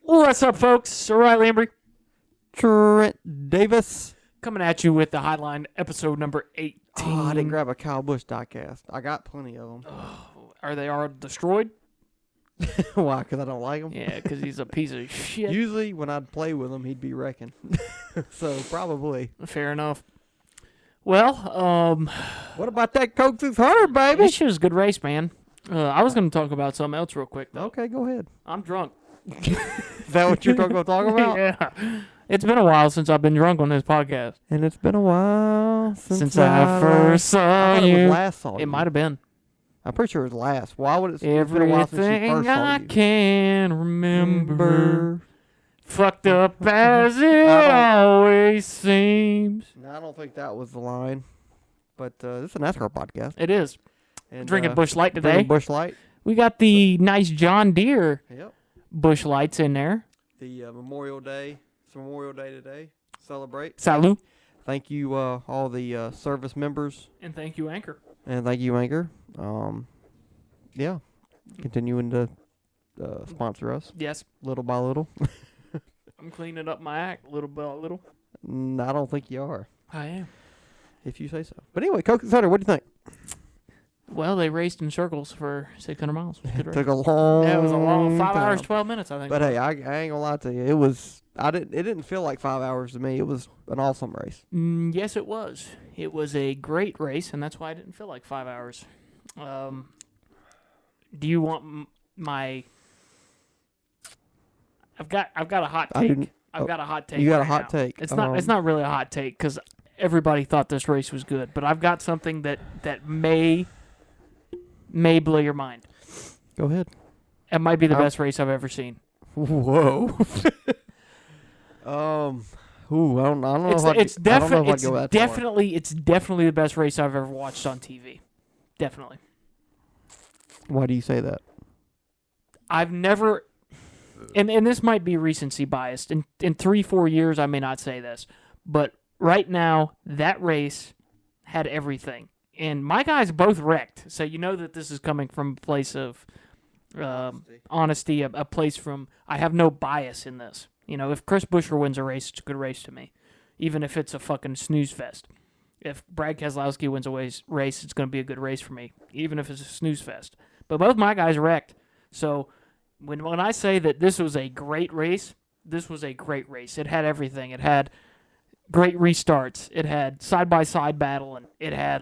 What's up, folks? O'Reilly Embry. Trent Davis. Coming at you with the Highline episode number 18. Oh, I didn't grab a Kyle Busch diecast. I got plenty of them. Are they all destroyed? Why? Because I don't like him? Yeah, because he's a piece of shit. Usually, when I'd play with him, he'd be wrecking. So, probably. Fair enough. Well, what about that Coke 600, baby? this shit was a good race, man. I was going to talk about something else real quick, though. Okay, go ahead. I'm drunk. Is that what you're going to talk about? Yeah. It's been a while since I've been drunk on this podcast. And it's been a while Since I first saw I thought you. It was last saw It you. might have been. I'm pretty sure it was last. Why would it it's been a while since you Everything first saw I you? can remember. Fucked up as it always seems. No, I don't think that was the line. But this is a NASCAR podcast. It is. And, Drinking Busch Light today. Drinking Busch Light. We got the nice John Deere Yep. Busch Lights in there. The Memorial Day. It's Memorial Day today. Celebrate. Salud. Thank you, all the service members. And thank you, Anchor. And thank you, Anchor. Yeah. Continuing to sponsor us Yes. little by little. I'm cleaning up my act little by little. I don't think you are, I am. if you say so. But anyway, Coke 600, what do you think? Well, they raced in circles for 600 miles. It was a good race. Took a long Yeah, it was a long 5 time. hours, 12 minutes, I think. But hey, I ain't gonna lie to you. It didn't feel like 5 hours to me. It was an awesome race. Yes, it was. It was a great race, and that's why I didn't feel like 5 hours. Do you want my? I've got a hot take. I've got a hot take. You got a right hot now. take. It's not really a hot take because everybody thought this race was good, but I've got something that may blow your mind. Go ahead. It might be the best race I've ever seen. Whoa. I don't know. It's definitely definitely the best race I've ever watched on TV. Definitely. Why do you say that? I've never, and this might be recency biased. In 3-4 years, I may not say this, but right now that race had everything, and my guys both wrecked. So you know that this is coming from a place of honesty, a place from I have no bias in this. You know, if Chris Buescher wins a race, it's a good race to me, even if it's a fucking snooze fest. If Brad Keselowski wins a race, it's going to be a good race for me, even if it's a snooze fest. But both my guys wrecked. So when I say that this was a great race, this was a great race. It had everything. It had great restarts. It had side-by-side battle, and it had,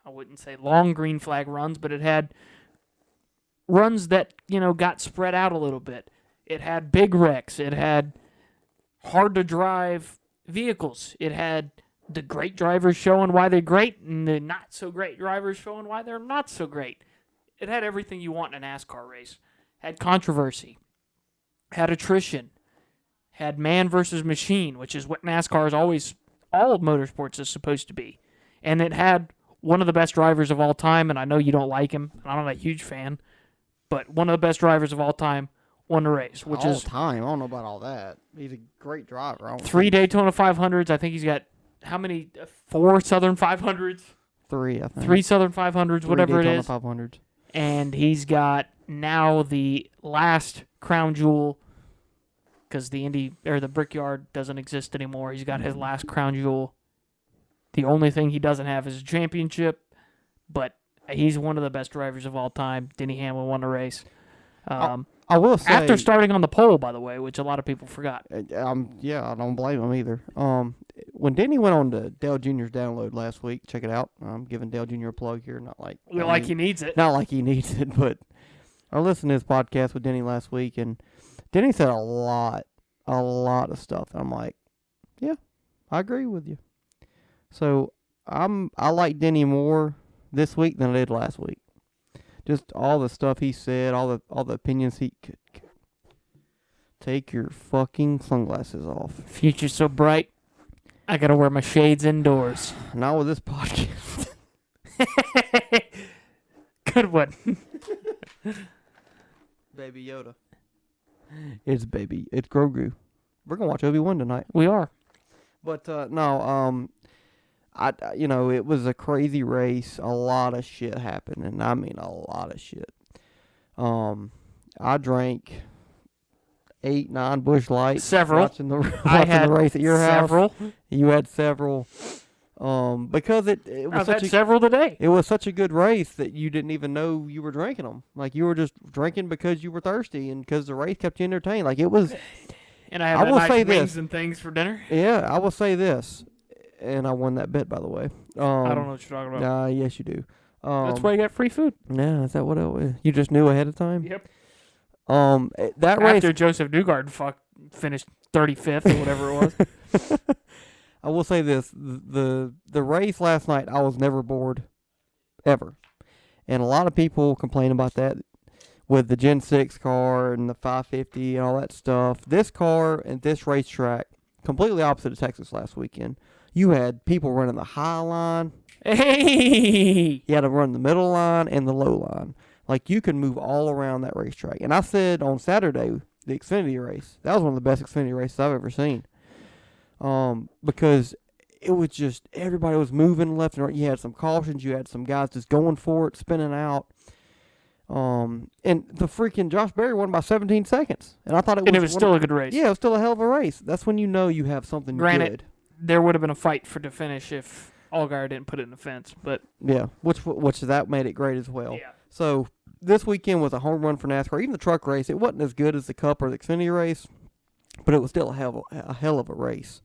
I wouldn't say long green flag runs, but it had runs that, got spread out a little bit. It had big wrecks. It had hard-to-drive vehicles. It had the great drivers showing why they're great and the not-so-great drivers showing why they're not so great. It had everything you want in a NASCAR race. Had controversy. Had attrition. Had man versus machine, which is what NASCAR is always, all of motorsports is supposed to be. And it had one of the best drivers of all time, and I know you don't like him, and I'm not a huge fan, but one of the best drivers of all time won the race, which is time. I don't know about all that. He's a great driver. 3 Daytona 500s. I think he's got how many? 4 Southern 500s? 3, I think. 3 Southern 500s, whatever it is. 500s. And he's got now the last crown jewel because the Indy or the Brickyard doesn't exist anymore. He's got his last crown jewel. The only thing he doesn't have is a championship, but he's one of the best drivers of all time. Denny Hamlin won the race. I will say, After starting on the pole, by the way, which a lot of people forgot. yeah, I don't blame him either. When Denny went on to Dale Jr.'s download last week, check it out. I'm giving Dale Jr. a plug here, not like He needs it. Not like he needs it, but I listened to his podcast with Denny last week, and Denny said a lot of stuff. I'm like, yeah, I agree with you. So I like Denny more this week than I did last week. Just all the stuff he said, all the opinions he could. Take your fucking sunglasses off. Future's so bright, I gotta wear my shades indoors. Not with this podcast. Good one. Baby Yoda. It's Grogu. We're gonna watch Obi-Wan tonight. We are. But no, it was a crazy race. A lot of shit happened, and I mean a lot of shit. I drank 8, 9 Busch Lights. Several. Watching the had race at your several. house. You had several. Because it was I've such had several today. it was such a good race that you didn't even know you were drinking them. Like, you were just drinking because you were thirsty and because the race kept you entertained. Like, it was. And I have I will nice say wings this. and things for dinner. Yeah, I will say this, and I won that bet, by the way. I don't know what you're talking about. Yes, you do. That's why you got free food. Nah, is that what it was? You just knew ahead of time? Yep. That race. After Joseph Newgarden finished 35th or whatever it was. I will say this: the race last night, I was never bored, ever, and a lot of people complain about that with the Gen 6 car and the 550 and all that stuff. This car and this racetrack, completely opposite of Texas last weekend. You had people running the high line. Hey! You had to run the middle line and the low line. Like, you could move all around that racetrack. And I said on Saturday, the Xfinity race, that was one of the best Xfinity races I've ever seen. Because it was just, everybody was moving left and right. You had some cautions. You had some guys just going for it, spinning out. And the freaking Josh Berry won by 17 seconds. And I thought And it was still a good race. Yeah, it was still a hell of a race. That's when you know you have something Granted, good. there would have been a fight for the finish if Allgaier didn't put it in the fence. But Yeah, which that made it great as well. yeah. So this weekend was a home run for NASCAR. Even the truck race, it wasn't as good as the Cup or the Xfinity race, but it was still a hell of a race.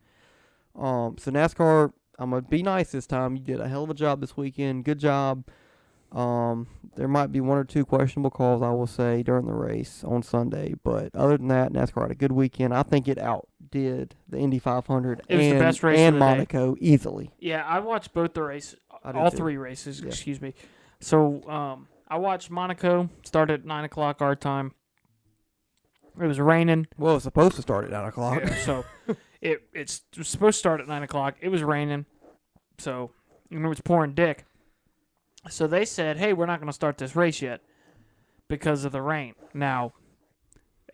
So NASCAR, I'm gonna be nice this time. You did a hell of a job this weekend. Good job. There might be one or two questionable calls, I will say, during the race on Sunday, but other than that, NASCAR had a good weekend. I think it outdid the Indy 500 It was the best race and of the day. Monaco easily. Yeah, I watched both the races, I did all too. 3 races, Yeah. excuse me. So I watched Monaco start at 9 o'clock our time. It was raining. Well, it's supposed to start at 9 o'clock. Yeah, so it was supposed to start at 9 o'clock. It was raining. So it was pouring dick. So they said, hey, we're not going to start this race yet because of the rain. Now,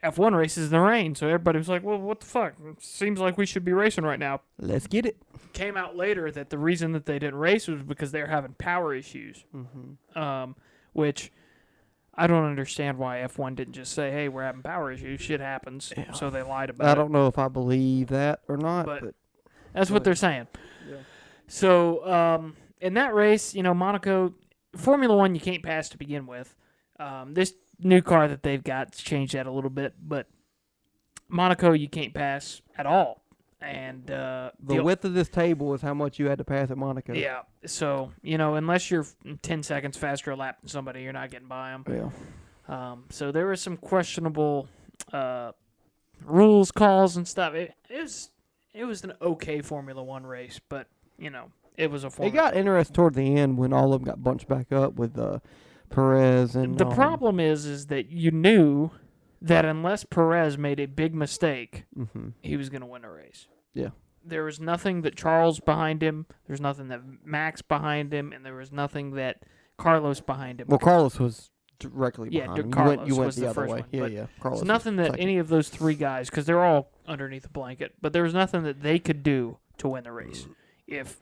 F1 races in the rain, so everybody was like, well, what the fuck? It seems like we should be racing right now. Let's get it. Came out later that the reason that they didn't race was because they were having power issues, which I don't understand why F1 didn't just say, hey, we're having power issues. Shit happens. Yeah. So they lied about I it. don't know if I believe that or not, but That's what they're saying. Yeah. So, in that race, Monaco, Formula One, you can't pass to begin with. This new car that they've got changed that a little bit, but Monaco, you can't pass at all. And the width of this table is how much you had to pass at Monaco. yeah, so unless you're 10 seconds faster a lap than somebody, you're not getting by them. Yeah. So there was some questionable rules calls and stuff. It was an okay Formula One race, but it was a Formula. It got interesting toward the end when all of them got bunched back up with Perez and. The problem is that you knew that unless Perez made a big mistake, he was going to win a race. Yeah. There was nothing that Charles behind him. There's nothing that Max behind him, and there was nothing that Carlos behind him. Well, Carlos was directly behind him. Carlos you went was the the other first way. one, Yeah, but yeah. Carlos. There's nothing that second. any of those 3 guys, because they're all underneath a blanket, but there was nothing that they could do to win the race. If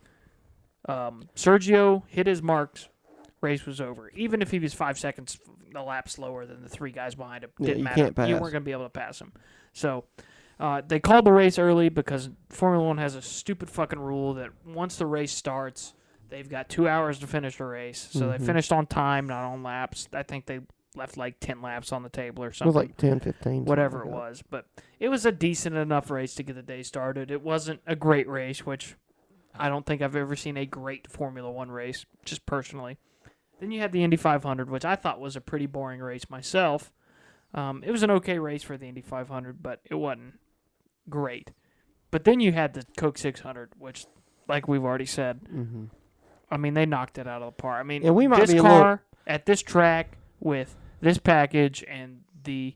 Sergio hit his marks, race was over. Even if he was 5 seconds a lap slower than the 3 guys behind him, didn't matter. Can't pass. You weren't going to be able to pass him. So they called the race early because Formula One has a stupid fucking rule that once the race starts, they've got 2 hours to finish the race. So they finished on time, not on laps. I think they left like 10 laps on the table or something. It was like 10, 15. Whatever it like was. But it was a decent enough race to get the day started. It wasn't a great race, which I don't think I've ever seen a great Formula One race, just personally. Then you had the Indy 500, which I thought was a pretty boring race myself. It was an okay race for the Indy 500, but it wasn't great. But then you had the Coke 600, which, like we've already said, I mean, they knocked it out of the park. I mean, Yeah, we might this be a car at this track with this package and the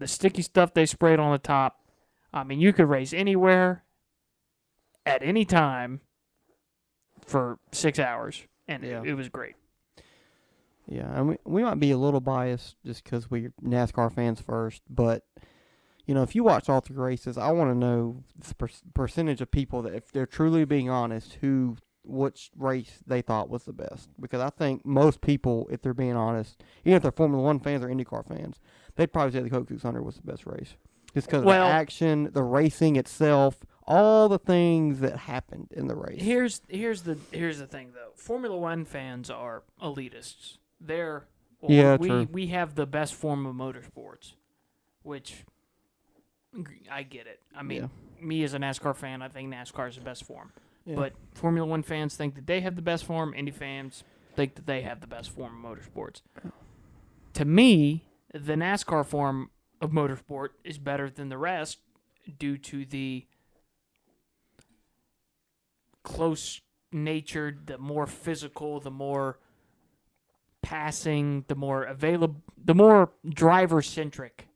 sticky stuff they sprayed on the top, I mean, you could race anywhere at any time for 6 hours, and it was great. Yeah, and we might be a little biased just because we're NASCAR fans first, but if you watch all 3 races, I want to know the percentage of people that, if they're truly being honest, who which race they thought was the best. Because I think most people, if they're being honest, even if they're Formula One fans or IndyCar fans, they'd probably say the Coke 600 was the best race. Just because of the action, the racing itself, all the things that happened in the race. Here's the thing though. Formula One fans are elitists. We have the best form of motorsports, which I get it. I mean, me as a NASCAR fan, I think NASCAR is the best form. Yeah. But Formula One fans think that they have the best form. Indy fans think that they have the best form of motorsports. To me, the NASCAR form of motorsport is better than the rest due to the close-natured, the more physical, the more passing, the more available, the more driver-centric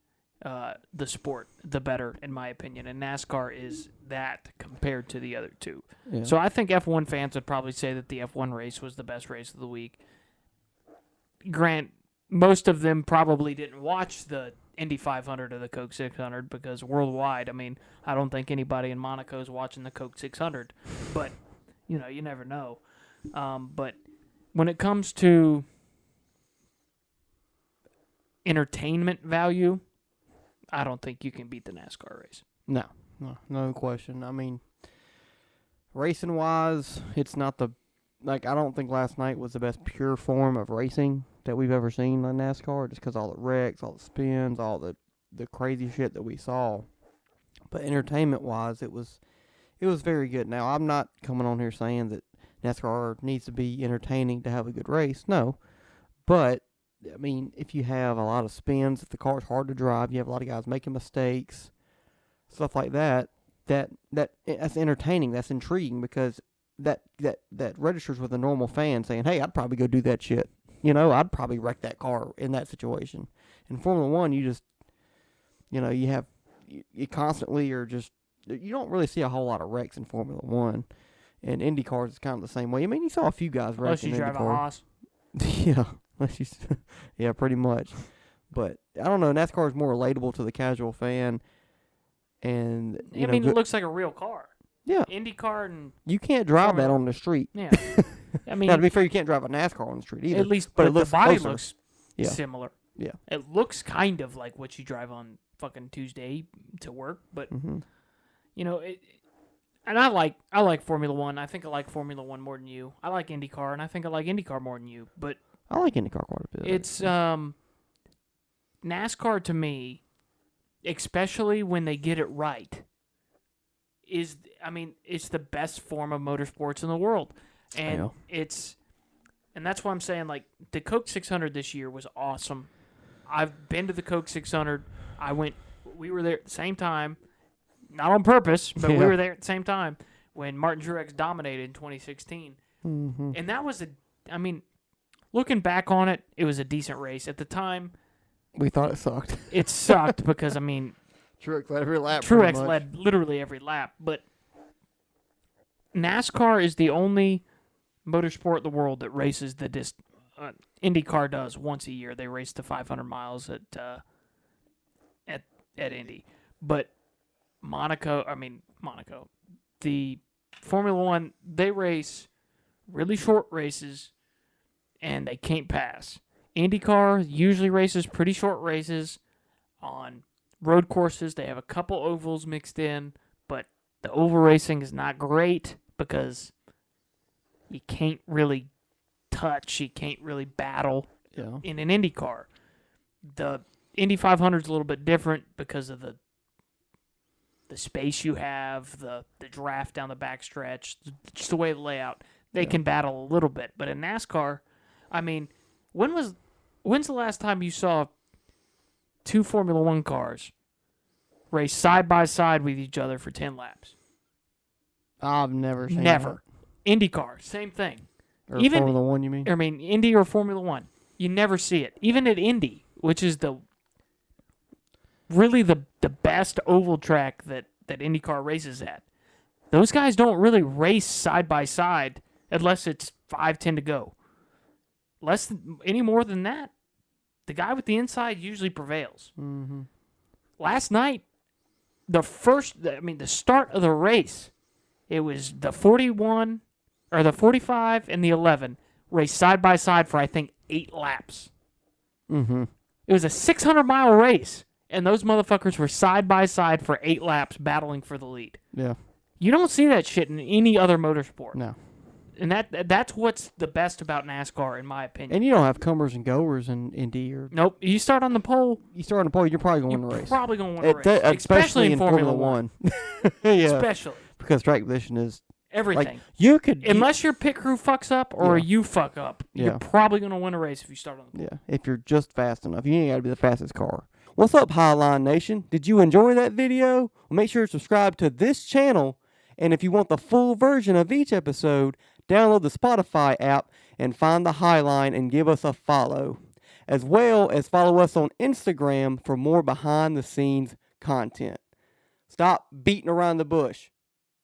the sport, the better, in my opinion. And NASCAR is that compared to the other two. Yeah. So I think F1 fans would probably say that the F1 race was the best race of the week. Most of them probably didn't watch the Indy 500 or the Coke 600 because worldwide, I mean, I don't think anybody in Monaco is watching the Coke 600. But, you never know. But when it comes to entertainment value, I don't think you can beat the NASCAR race. No question. I mean, racing-wise, it's not I don't think last night was the best pure form of racing that we've ever seen on NASCAR, just because all the wrecks, all the spins, all the crazy shit that we saw. But entertainment-wise, it was very good. Now, I'm not coming on here saying that NASCAR needs to be entertaining to have a good race. No. But, I mean, if you have a lot of spins, if the car's hard to drive, you have a lot of guys making mistakes, stuff like that's entertaining, that's intriguing, because that registers with a normal fan saying, hey, I'd probably go do that shit. I'd probably wreck that car in that situation. In Formula One, you just, you constantly are just, you don't really see a whole lot of wrecks in Formula One. And Indy cars is kind of the same way. I mean, you saw a few guys wreck in Indy cars. Unless you drive a Haas. Yeah, pretty much. But I don't know. NASCAR is more relatable to the casual fan, and it looks like a real car. Yeah, IndyCar and you can't drive that on the street. Yeah, I mean, now, to be fair, you can't drive a NASCAR on the street either. At least, but the body closer. Looks similar. Yeah, it looks kind of like what you drive on fucking Tuesday to work, but and I like Formula One. I think I like Formula One more than you. I like IndyCar, and I think I like IndyCar more than you. But I like IndyCar quite a bit. It's NASCAR to me, especially when they get it right, it's the best form of motorsports in the world. And that's why I'm saying, like, the Coke 600 this year was awesome. I've been to the Coke 600. We were there at the same time, not on purpose, but we were there at the same time when Martin Truex dominated in 2016. Mm-hmm. And that was looking back on it, it was a decent race. At the time, we thought it sucked. It sucked because, Truex led every lap. Truex led literally every lap. But NASCAR is the only motorsport in the world that races the IndyCar does once a year. They race the 500 miles at Indy. But Monaco, the Formula One, they race really short races and they can't pass. IndyCar usually races pretty short races on road courses. They have a couple ovals mixed in, but the oval racing is not great because you can't really touch, you can't really battle in an Indy car. The Indy 500 is a little bit different because of the space you have, the draft down the backstretch, just the way the layout. They can battle a little bit. But in NASCAR, when's the last time you saw two Formula One cars race side by side with each other for 10 laps? I've never seen that. IndyCar, same thing. Or even Formula One, you mean? Indy or Formula One. You never see it. Even at Indy, which is really the best oval track that IndyCar races at. Those guys don't really race side by side unless it's 5-10 to go. Any more than that, the guy with the inside usually prevails. Mm-hmm. Last night, the start of the race, it was the or the 45 and the 11 raced side by side for I think 8 laps. Mm-hmm. It was a 600-mile race, and those motherfuckers were side by side for 8 laps battling for the lead. Yeah. You don't see that shit in any other motorsport. No. And that's what's the best about NASCAR, in my opinion. And you don't have comers and goers in Indy. Nope. You start on the pole. You start on the pole, you're probably going to win the race. Probably going to win the race. Especially in Formula One. Yeah. Especially. Because track position is everything. Like, you could, unless your pit crew fucks up or Yeah. you fuck up, you're probably going to win a race if you start on the pole. Yeah, if you're just fast enough. You ain't got to be the fastest car. What's up, Highline Nation? Did you enjoy that video? Well, make sure to subscribe to this channel. And if you want the full version of each episode, download the Spotify app and find the Highline and give us a follow. As well as follow us on Instagram for more behind-the-scenes content. Stop beating around the bush.